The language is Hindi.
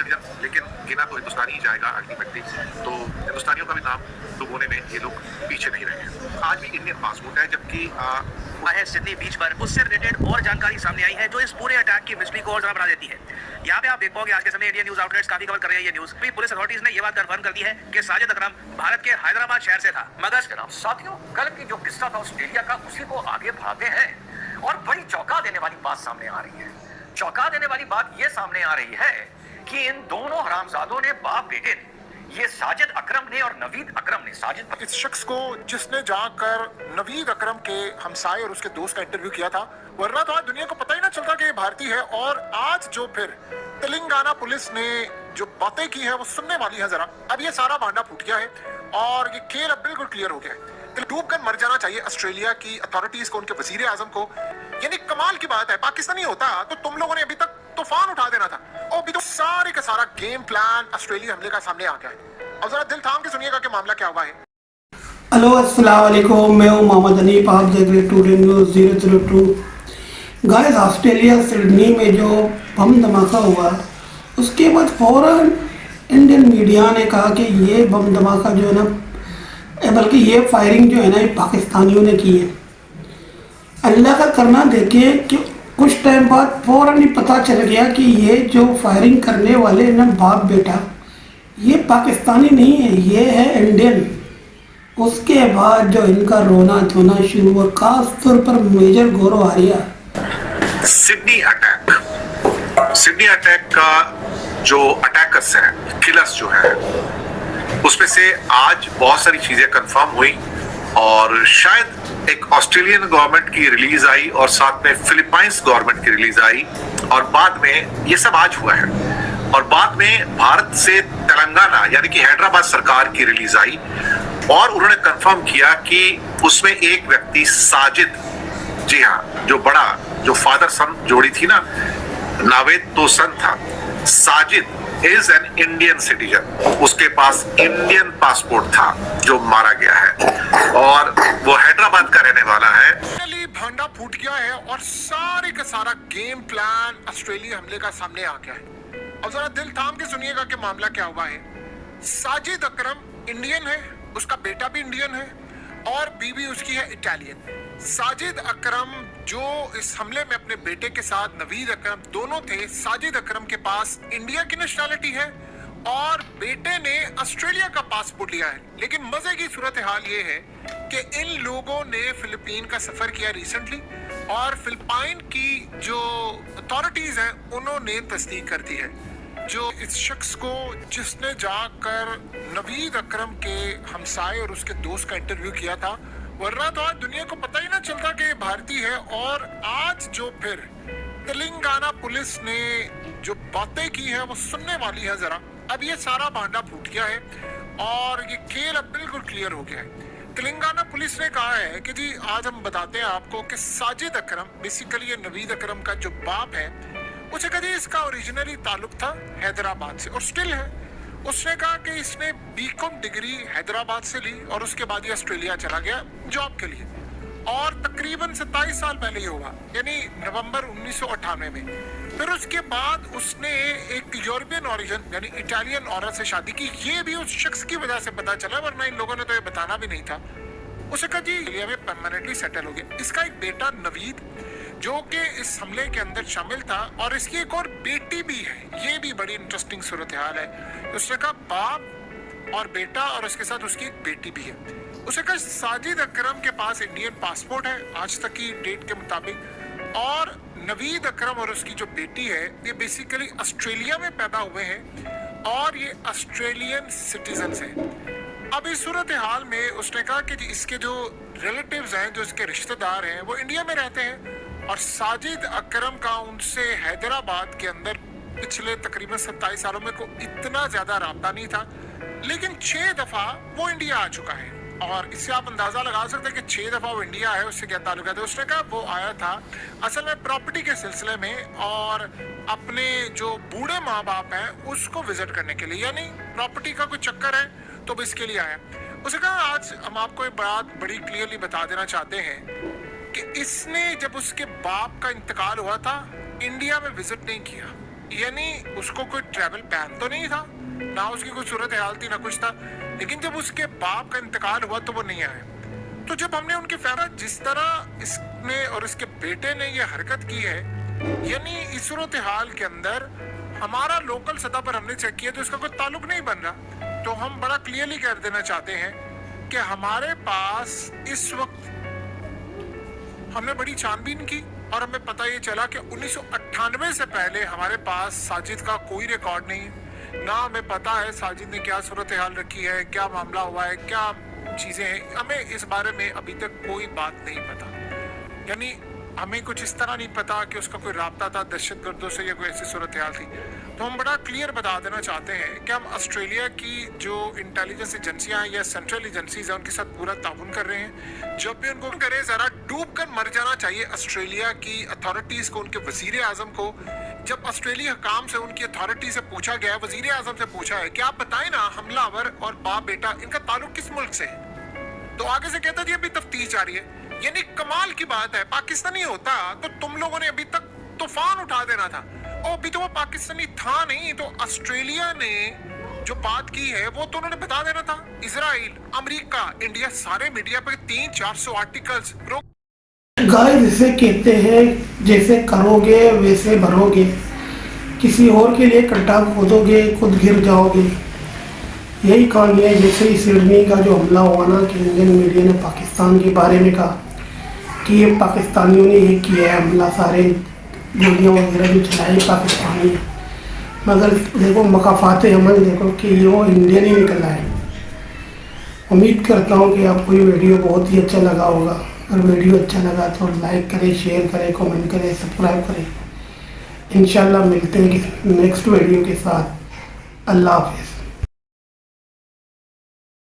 से दिया, लेकिन गिना तो हिंदुस्तानी ही जाएगा अल्टीमेटली। तो हिंदुस्तानियों का भी नाम डुबोने में ये लोग पीछे नहीं रहे हैं। आज भी इंडियन पासपोर्ट है, जबकि है सिडनी बीच पर, उससे रिलेटेड और जानकारी सामने आई है जो इस पूरे अटैक की मिस्ट्री को और ज्यादा बढ़ा देती है। यहाँ पे आप देख पाओगे आज के समय इंडियन न्यूज आउटलेट्स काफी कवर कर रहे हैं ये न्यूज। पुलिस अथॉरिटीज ने ये बात कंफर्म कर दी है कि साजिद अकरम भारत के हैदराबाद शहर से था। मगर साथियों, कल की जो किस्सा था ऑस्ट्रेलिया का, उसी को आगे बढ़ाते हैं और बड़ी चौंका देने वाली बात सामने आ रही है। चौंका देने वाली बात यह सामने आ रही है कि इन दोनों हरामजादों ने, बाप बेटे ने, ये साजिद अकरम ने और नवीद अकरम ने, साजिद इस शख्स को जिसने जाकर नवीद अकरम के हमसाये और उसके दोस्त का इंटरव्यू किया था, वरना तो आज दुनिया को पता ही ना चलता कि ये भारतीय है। और आज जो फिर तेलंगाना पुलिस ने जो बातें की है वो सुनने वाली है जरा। अब ये सारा भांडा फूट गया है और ये खेल अब बिल्कुल क्लियर हो गया है। डूब कर मर जाना चाहिए ऑस्ट्रेलिया की अथॉरिटीज को, उनके वजीर आजम को। यानी कमाल की बात है, पाकिस्तानी होता तो तुम लोगों ने अभी तक तूफान उठा देना था, और अभी तो सारे का सारा गेम प्लान ऑस्ट्रेलिया हमले का सामने आ गया है। अब जरा दिल थाम के सुनिएगा कि मामला क्या हुआ है। हेलो अस्सलाम वालेकुम, मैं हूं मोहम्मद अनीफ, आप देख रहे today news 002। Guys, Australia Sydney में जो बम धमाका हुआ उसके बाद फौरन इंडियन मीडिया ने कहा कि ये बम धमाका जो है ना, बल्कि ये फायरिंग जो है ना, ये पाकिस्तानियों ने की है। अल्लाह का करना देखिए कि कुछ टाइम बाद फौरन ही पता चल गया कि ये जो फायरिंग करने वाले ना बाप बेटा, ये पाकिस्तानी नहीं है, ये है इंडियन। उसके बाद जो इनका रोना धोना शुरू हुआ, खास तौर पर मेजर गौरव आर्या। सिडनी अटैक का जो अटैकर्स हैं, किलर्स जो है, उसमें से आज बहुत सारी चीजें कंफर्म हुई और शायद एक ऑस्ट्रेलियन गवर्नमेंट की रिलीज आई और साथ में फिलीपाइंस गवर्नमेंट की रिलीज आई, और बाद में ये सब आज हुआ है। और बाद में भारत से तेलंगाना यानी कि हैदराबाद सरकार की रिलीज आई और उन्होंने कंफर्म किया कि उसमें एक व्यक्ति साजिद, जी हाँ, जो बड़ा जो फादर सन जोड़ी थी ना, नावेद तो सन था, Sajid is an Indian citizen. उसके पास इंडियन पासपोर्ट था जो मारा गया है और वो हैदराबाद का रहने वाला है। भांडा फूट गया है और सारे का सारा गेम प्लान ऑस्ट्रेलिया हमले का सामने आ गया है। अब जरा दिल थाम के सुनिएगा कि मामला क्या हुआ है। साजिद अकरम इंडियन है, उसका बेटा भी इंडियन है और बीवी उसकी है इटालियन। साजिद अकरम जो इस हमले में अपने बेटे के साथ नवीद अकरम दोनों थे, साजिद अकरम के पास इंडिया की नेशनैलिटी है और बेटे ने ऑस्ट्रेलिया का पासपोर्ट लिया है। लेकिन मजे की सूरत हाल ये है कि इन लोगों ने फिलीपीन का सफर किया रिसेंटली और फिलीपाइन की जो अथॉरिटीज हैं उन्होंने तस्दीक कर दी है जो इस शख्स को जिसने जाकर नवीद अकरम के हमसाये और उसके दोस्त का इंटरव्यू किया था, वरना तो आज दुनिया को पता ही ना चलता कि ये भारतीय है। और आज जो फिर तेलंगाना पुलिस ने जो बातें की है वो सुनने वाली है जरा। अब ये सारा भांडा फूट गया है और ये खेल अब बिल्कुल क्लियर हो गया है। तेलंगाना पुलिस ने कहा है कि जी आज हम बताते हैं आपको कि साजिद अकरम, बेसिकली ये नवीद अकरम का जो बाप है, उसे कभी इसका ओरिजिनली ताल्लुक था हैदराबाद से और स्टिल है। उसने कहा कि इसने बीकॉम डिग्री हैदराबाद से ली और उसके बाद ये ऑस्ट्रेलिया चला गया जॉब के लिए, और तकरीबन 27 साल पहले ये हुआ, यानी नवंबर 1998 में। फिर उसके बाद उसने एक यूरोपियन ओरिजिन यानी इटालियन औरत से शादी की। ये भी उस शख्स की वजह से पता चला, वरना इन लोगों ने तो ये बताना भी नहीं था। उसे कहा जी इंडिया में परमानेंटली सेटल हो गया। इसका एक बेटा नवीद जो कि इस हमले के अंदर शामिल था, और इसकी एक और बेटी भी है। ये भी बड़ी इंटरेस्टिंग सूरत हाल है। उसने कहा बाप और बेटा और उसके साथ उसकी एक बेटी भी है। उसे कहा साजिद अकरम के पास इंडियन पासपोर्ट है आज तक की डेट के मुताबिक, और नवीद अकरम और उसकी जो बेटी है ये बेसिकली ऑस्ट्रेलिया में पैदा हुए हैं और ये ऑस्ट्रेलियन सिटीजन्स हैं। अब इस सूरत हाल में उसने कहा कि इसके जो रिलेटिव्स हैं, जो इसके रिश्तेदार हैं, वो इंडिया में रहते हैं और साजिद अकरम का उनसे हैदराबाद के अंदर पिछले तकरीबन 27 सालों में कोई इतना ज्यादा राब्ता नहीं था। लेकिन 6 दफा वो इंडिया आ चुका है और इससे आप अंदाजा लगा सकते हैं कि 6 दफा वो इंडिया आया, उससे क्या ताल्लुक है। तो उसने कहा वो आया था असल में प्रॉपर्टी के सिलसिले में और अपने जो बूढ़े माँ बाप हैं उसको विजिट करने के लिए, यानी प्रॉपर्टी का कोई चक्कर है तो इसके लिए आया। उसे कहा आज हम आपको एक बात बड़ी क्लियरली बता देना चाहते हैं कि इसने जब उसके बाप का इंतकाल हुआ था इंडिया में विजिट नहीं किया, यानी उसको कोई ट्रैवल बैन तो नहीं था, ना उसकी कोई सूरत हाल थी, ना कुछ था, लेकिन जब उसके बाप का इंतकाल हुआ तो वो नहीं आए। तो जब हमने उनके फैसला, जिस तरह इसने और इसके बेटे ने ये हरकत की है, यानी इस सूरत हाल के अंदर हमारा लोकल सतह पर हमने चेक किया तो इसका कोई ताल्लुक नहीं बन रहा। तो हम बड़ा क्लियरली कर देना चाहते हैं कि हमारे पास इस वक्त, हमने बड़ी छानबीन की और हमें पता ये चला कि 1998 से पहले हमारे पास साजिद का कोई रिकॉर्ड नहीं है, ना हमें पता है साजिद ने क्या सूरत हाल रखी है, क्या मामला हुआ है, क्या चीजें हैं, हमें इस बारे में अभी तक कोई बात नहीं पता। यानी हमें कुछ इस तरह नहीं पता कि उसका कोई राब्ता था दहशतगर्दों से या कोई ऐसी सूरत हाल थी। तो हम बड़ा क्लियर बता देना चाहते हैं कि हम ऑस्ट्रेलिया की जो इंटेलिजेंस एजेंसियां हैं या सेंट्रल एजेंसीज हैं उनके साथ पूरा ताउन कर रहे हैं। जब भी उनको करे जरा डूब कर मर जाना चाहिए ऑस्ट्रेलिया की अथॉरिटीज को, उनके वजीर आजम को। जब ऑस्ट्रेलिया काम से उनकी अथॉरिटी से पूछा गया, वजीर आजम से पूछा है कि आप बताएं ना हमलावर और बाप बेटा इनका ताल्लुक किस मुल्क से है, तो आगे से कहता जी अभी तफ्तीश जारी है। यानी कमाल की बात है, पाकिस्तानी होता तो तुम लोगों ने अभी तक तूफान उठा देना था, और अभी तो वो पाकिस्तानी था नहीं। तो ऑस्ट्रेलिया ने जो बात की है वो तो उन्होंने बता देना था। इजराइल, अमेरिका, इंडिया, सारे मीडिया पर 300-400 आर्टिकल्स। गाइस इसे कहते हैं जैसे करोगे वैसे भरोगे, किसी और के लिए गड्ढा खोदोगे खुद गिर जाओगे। यही कहानी है। जैसे ही सिडनी का जो हमला हुआ ना कि इंडियन मीडिया ने पाकिस्तान के बारे में कहा कि ये पाकिस्तानियों ने ये किया है हमला, सारे गोलियाँ वगैरह जो चलाई पाकिस्तानी, मगर देखो मकाफात अमन देखो कि ये वो इंडियन ही निकला है। उम्मीद करता हूँ कि आपको ये वीडियो बहुत ही अच्छा लगा होगा। अगर वीडियो अच्छा लगा तो लाइक करें, शेयर करें, कमेंट करें, सब्सक्राइब करें। इंशाल्लाह मिलते हैं नेक्स्ट वीडियो के साथ। अल्लाह हाफिज़।